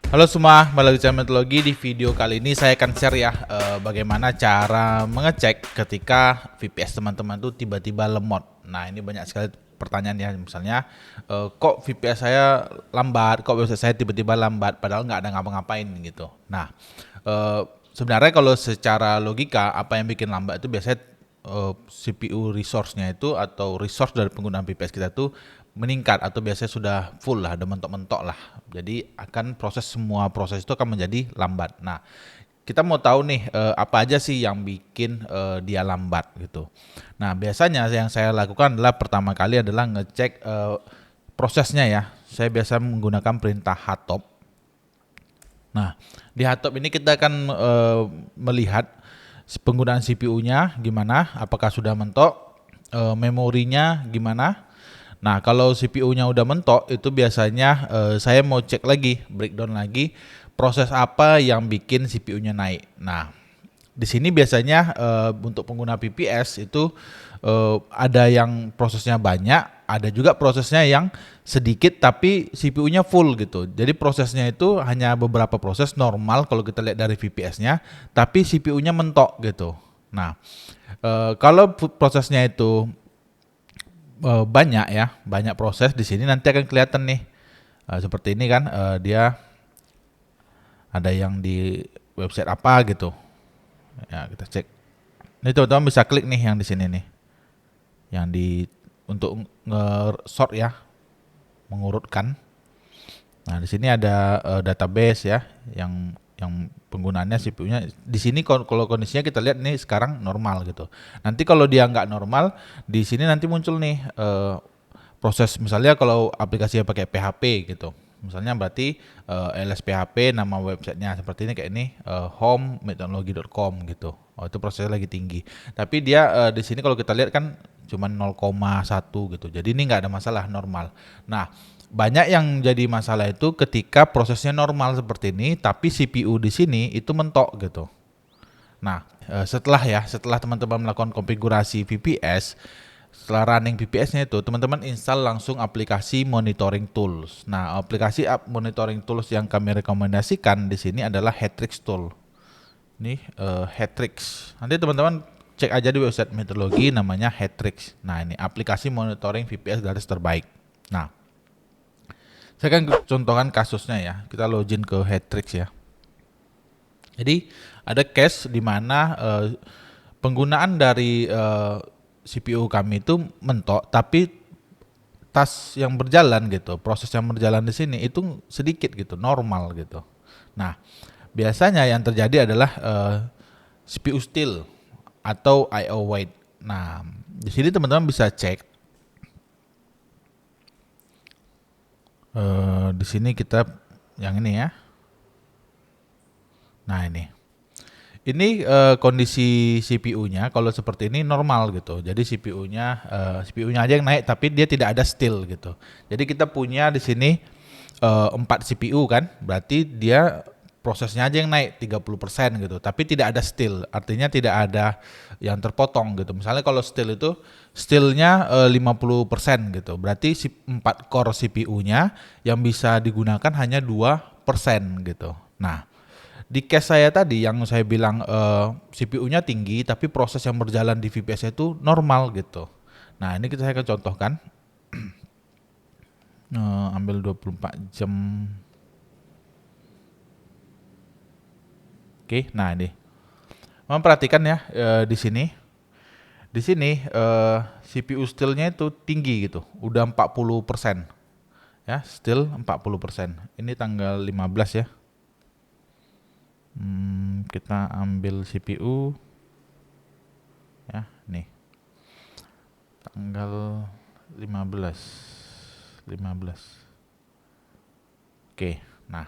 Halo semua, kembali lagi channel Metodologi. Di video kali ini saya akan share ya bagaimana cara mengecek ketika VPS teman-teman tuh tiba-tiba lemot. Nah, ini banyak sekali pertanyaan ya, misalnya kok VPS saya lambat, kok website saya tiba-tiba lambat padahal nggak ada ngapa-ngapain gitu. Nah, sebenarnya kalau secara logika apa yang bikin lambat itu biasanya CPU resource-nya itu atau resource dari penggunaan VPS kita tuh meningkat atau biasanya sudah full lah, udah mentok-mentok lah. Jadi akan semua proses itu akan menjadi lambat. Nah, kita mau tahu nih apa aja sih yang bikin dia lambat gitu. Nah, biasanya yang saya lakukan adalah pertama kali adalah ngecek prosesnya ya. Saya biasa menggunakan perintah htop. Nah, di htop ini kita akan melihat penggunaan CPU-nya gimana, apakah sudah mentok, memorinya gimana. Nah, kalau CPU-nya udah mentok, itu biasanya saya mau cek lagi, breakdown lagi, proses apa yang bikin CPU-nya naik. Nah, di sini biasanya untuk pengguna VPS itu ada yang prosesnya banyak, ada juga prosesnya yang sedikit tapi CPU-nya full gitu. Jadi prosesnya itu hanya beberapa proses normal kalau kita lihat dari VPS-nya, tapi CPU-nya mentok gitu. Nah, kalau prosesnya itu banyak ya, banyak proses di sini nanti akan kelihatan nih. Seperti ini kan, dia ada yang di website apa gitu. Ya, kita cek. Ini teman-teman bisa klik nih yang di sini nih. Yang di untuk nge-sort ya, mengurutkan. Nah, di sini ada database ya yang penggunaannya CPU-nya di sini kalau kondisinya kita lihat nih sekarang normal gitu. Nanti kalau dia nggak normal, di sini nanti muncul nih proses misalnya kalau aplikasinya pakai PHP gitu. Misalnya berarti ls PHP nama websitenya seperti ini kayak ini home.metodologi.com gitu. Oh, itu prosesnya lagi tinggi. Tapi dia di sini kalau kita lihat kan cuma 0,1 gitu. Jadi ini nggak ada masalah, normal. Nah, banyak yang jadi masalah itu ketika prosesnya normal seperti ini, tapi CPU di sini itu mentok gitu. Nah, setelah teman-teman melakukan konfigurasi VPS, setelah running VPS-nya itu, teman-teman install langsung aplikasi monitoring tools. Nah, aplikasi monitoring tools yang kami rekomendasikan di sini adalah Hatrix tool. Ini Hatrix. Nanti teman-teman cek aja di website Metodologi namanya Hatrix. Nah, ini aplikasi monitoring VPS garis terbaik. Nah, saya akan contohkan kasusnya ya. Kita login ke Hatrix ya. Jadi ada case di mana penggunaan dari CPU kami itu mentok, tapi tas yang berjalan gitu, proses yang berjalan di sini itu sedikit gitu, normal gitu. Nah, biasanya yang terjadi adalah CPU still atau I/O wait. Nah, di sini teman-teman bisa cek. Di sini kita yang ini ya. Nah, ini kondisi CPU-nya kalau seperti ini normal gitu. Jadi CPU-nya aja yang naik tapi dia tidak ada still gitu. Jadi kita punya di sini 4 CPU kan, berarti dia prosesnya aja yang naik 30% gitu, tapi tidak ada still, artinya tidak ada yang terpotong gitu. Misalnya kalau still itu stillnya 50% gitu, berarti 4 core CPU-nya yang bisa digunakan hanya 2% gitu. Nah, di case saya tadi yang saya bilang CPU-nya tinggi tapi proses yang berjalan di VPS itu normal gitu. Nah, ini saya akan contohkan. Ambil 24 jam. Oke, nah ini. Memperhatikan ya di sini. Di sini CPU still-nya itu tinggi gitu, udah 40%. Ya, still 40%. Ini tanggal 15 ya. Kita ambil CPU ya, nih. Tanggal 15. Oke, nah.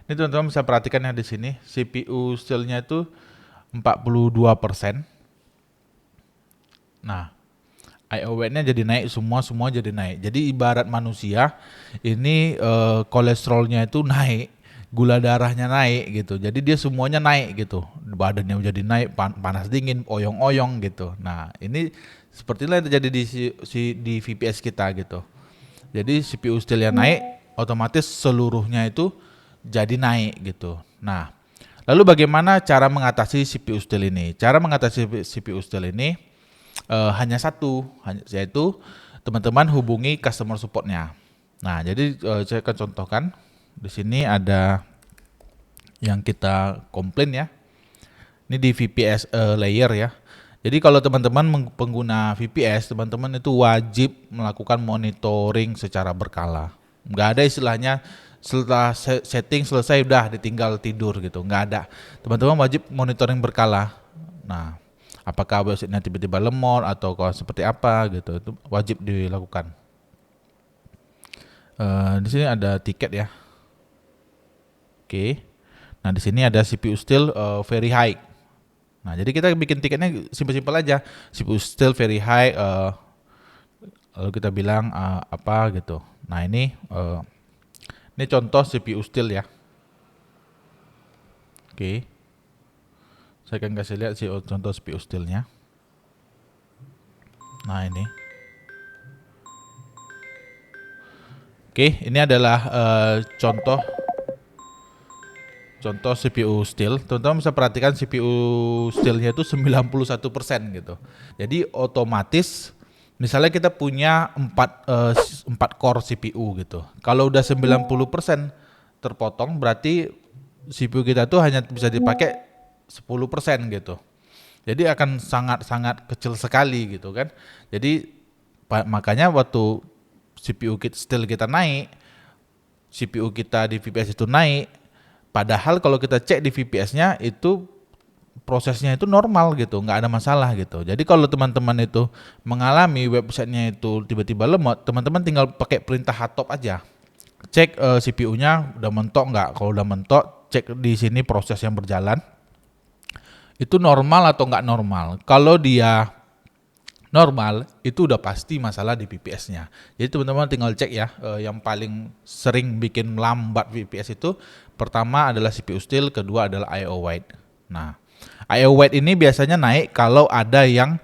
Ini teman-teman bisa perhatikan ya di sini, CPU still-nya itu 42%. Nah, I/O weight-nya jadi naik, semua jadi naik. Jadi ibarat manusia, ini kolesterolnya itu naik, gula darahnya naik gitu. Jadi dia semuanya naik gitu. Badannya jadi naik, panas dingin, oyong-oyong gitu. Nah, ini sepertilah yang terjadi di VPS kita gitu. Jadi CPU still-nya naik, otomatis seluruhnya itu jadi naik gitu. Nah, lalu bagaimana cara mengatasi CPU steal ini? Cara mengatasi CPU steal ini hanya satu, yaitu teman-teman hubungi customer supportnya. Nah, jadi saya akan contohkan. Di sini ada yang kita komplain ya. Ini di VPS layer ya. Jadi kalau teman-teman pengguna VPS, teman-teman itu wajib melakukan monitoring secara berkala. Nggak ada istilahnya setelah setting selesai udah ditinggal tidur gitu, nggak ada. Teman-teman wajib monitoring berkala. Nah, apakah websitenya tiba-tiba lemot atau kalau seperti apa gitu, itu wajib dilakukan. Di sini ada tiket ya. Oke. Nah, di sini ada CPU still very high. Nah, jadi kita bikin tiketnya simpel-simpel aja. CPU still very high. Lalu kita bilang apa gitu. Nah, ini contoh CPU still ya. Oke. Saya akan kasih lihat contoh CPU stillnya. Nah, ini. Oke, ini adalah contoh CPU still. Teman-teman bisa perhatikan CPU stillnya itu 91% gitu. Jadi otomatis misalnya kita punya 4 core CPU gitu. Kalau udah 90% terpotong berarti CPU kita tuh hanya bisa dipakai 10% gitu. Jadi akan sangat-sangat kecil sekali gitu kan. Jadi makanya waktu CPU still kita naik, CPU kita di VPS itu naik, padahal kalau kita cek di VPS-nya itu prosesnya itu normal gitu, nggak ada masalah gitu. Jadi kalau teman-teman itu mengalami websitenya itu tiba-tiba lemot, teman-teman tinggal pakai perintah hotstop aja. Cek CPU-nya udah mentok nggak. Kalau udah mentok, cek di sini proses yang berjalan. Itu normal atau nggak normal. Kalau dia normal, itu udah pasti masalah di VPS-nya. Jadi teman-teman tinggal cek ya, yang paling sering bikin lambat VPS itu pertama adalah CPU still, kedua adalah I/O wait. Nah, I/O wait ini biasanya naik kalau ada yang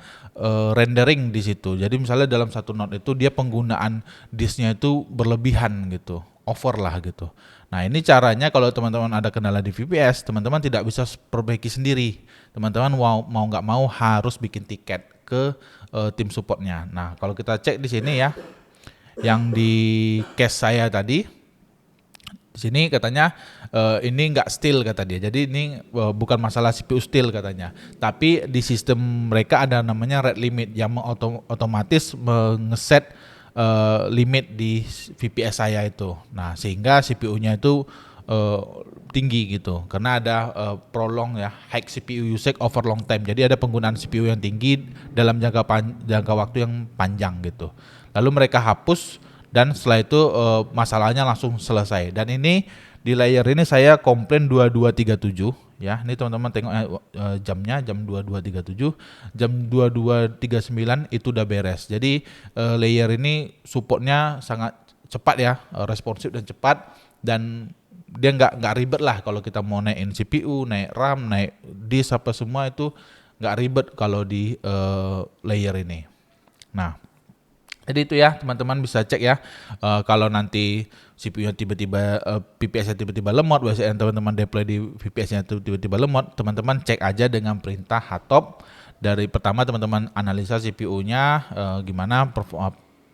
rendering di situ. Jadi misalnya dalam satu node itu dia penggunaan disknya itu berlebihan gitu, over lah gitu. Nah, ini caranya kalau teman-teman ada kendala di VPS, teman-teman tidak bisa perbaiki sendiri. Teman-teman mau nggak mau harus bikin tiket ke tim supportnya. Nah, kalau kita cek di sini ya, yang di case saya tadi, di sini katanya ini nggak steal kata dia. Jadi ini bukan masalah CPU steal katanya. Tapi di sistem mereka ada namanya red limit yang otomatis ngeset limit di VPS saya itu. Nah, sehingga CPU-nya itu tinggi gitu. Karena ada prolong ya, high CPU usage over long time. Jadi ada penggunaan CPU yang tinggi dalam jangka waktu yang panjang gitu. Lalu mereka hapus dan setelah itu masalahnya langsung selesai. Dan ini di layer ini saya komplain 2237 ya. Ini teman-teman tengok jamnya jam 2237, jam 2239 itu udah beres. Jadi layer ini supportnya sangat cepat ya, responsif dan cepat, dan dia nggak ribet lah kalau kita mau naikin CPU, naik RAM, naik disk apa semua itu nggak ribet kalau di layer ini. Nah, jadi itu ya teman-teman bisa cek ya, kalau nanti CPU-nya tiba-tiba VPS-nya tiba-tiba lemot, biasanya teman-teman deploy di VPS-nya tiba-tiba lemot, teman-teman cek aja dengan perintah hotstop. Dari pertama teman-teman analisa CPU-nya gimana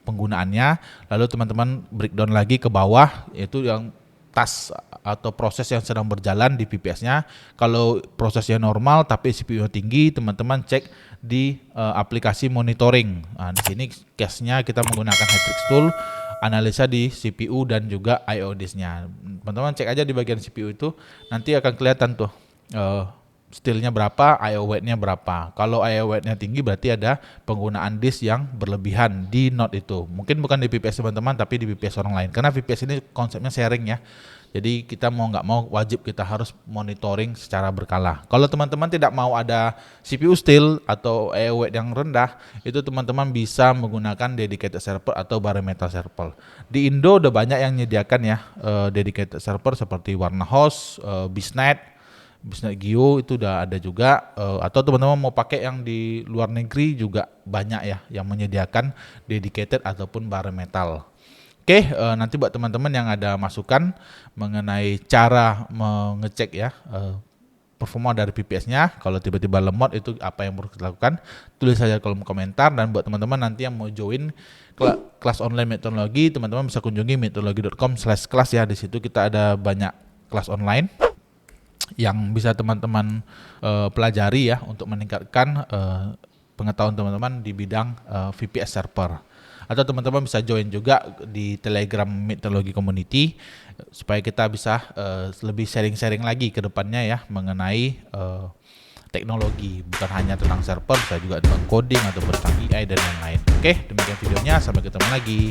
penggunaannya, lalu teman-teman breakdown lagi ke bawah, yaitu yang task atau proses yang sedang berjalan di VPS-nya. Kalau prosesnya normal tapi CPU-nya tinggi, teman-teman cek di aplikasi monitoring. Nah, di sini case-nya kita menggunakan Hetrix Tool, analisa di CPU dan juga I/O disk-nya. Teman-teman cek aja di bagian CPU itu, nanti akan kelihatan tuh steal-nya berapa, I/O weight-nya berapa. Kalau I/O weight-nya tinggi berarti ada penggunaan disk yang berlebihan di node itu. Mungkin bukan di VPS teman-teman tapi di VPS orang lain. Karena VPS ini konsepnya sharing ya. Jadi kita mau nggak mau wajib kita harus monitoring secara berkala. Kalau teman-teman tidak mau ada CPU steal atau I/O weight yang rendah, itu teman-teman bisa menggunakan dedicated server atau bare metal server. Di Indo udah banyak yang menyediakan ya dedicated server seperti Warnahost, Bisnet Geo itu udah ada juga, atau teman-teman mau pakai yang di luar negeri juga banyak ya yang menyediakan dedicated ataupun bare metal. Oke, nanti buat teman-teman yang ada masukan mengenai cara mengecek ya performa dari VPS-nya, kalau tiba-tiba lemot itu apa yang perlu kita lakukan, tulis saja kolom komentar. Dan buat teman-teman nanti yang mau join kelas online meteorologi, teman-teman bisa kunjungi meteorologi.com/kelas ya. Di situ kita ada banyak kelas online yang bisa teman-teman pelajari ya untuk meningkatkan pengetahuan teman-teman di bidang VPS server. Atau teman-teman bisa join juga di Telegram Meteorologi Community supaya kita bisa lebih sharing-sharing lagi ke depannya ya mengenai teknologi, bukan hanya tentang server, bisa juga tentang coding atau tentang AI dan lain-lain. Oke, demikian videonya, sampai ketemu lagi.